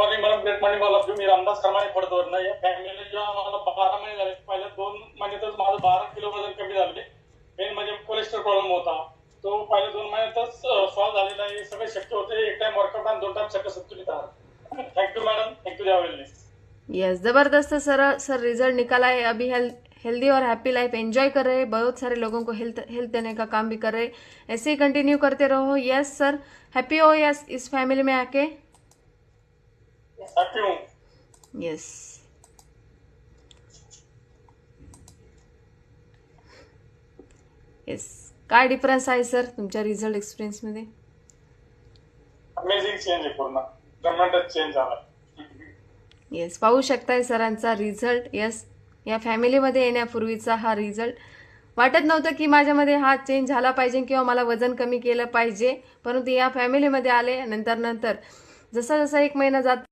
Morning madam, great morning all of you. मी रामदास खरमाणे खोडदवरनं. या फॅमिली जेव्हा मला 12 महिने झाले, पहिल्या 2 महिन्यातच माझं 12 किलो वजन कमी झाले. मेन म्हणजे कोलेस्ट्रॉल प्रॉब्लेम होता, तो पहिल्या 2 महिन्यातच सॉल्व्ह झालेला आहे. सगळं शक्य होते. एक टाइम वर्कआउट आणि 2 टाइम सगळं संतुलित आहार. थँक्यू मॅडम, थँक्यू द्या वेलनेस. यस, जबरदस्त सर रिजल्ट निकाला है। अभी हेल्दी और हैप्पी लाइफ एंजॉय कर रहे हैं, बहुत सारे लोगों को हेल्थ देने का काम भी कर रहे हैं। ऐसे ही कंटिन्यू करते रहो। यस सर, हैप्पी हो यस इस फैमिली में आके? हैप्पी हूँ. Yes, yes. काय डिफरन्स आहे सर तुमच्या रिझल्ट एक्सपिरियन्स मध्ये? अमेझिंग चेंज आहे, पूर्ण ट्रमेंडस चेंज झाला. येस, पाहू शकताय सरांचा रिझल्ट. येस, या फॅमिलीमध्ये येण्यापूर्वीचा हा रिझल्ट. वाटत नव्हतं की माझ्यामध्ये हा चेंज झाला पाहिजे किंवा मला वजन कमी केलं पाहिजे, परंतु या फॅमिलीमध्ये आले नंतर जसा जसा 1 महिना जात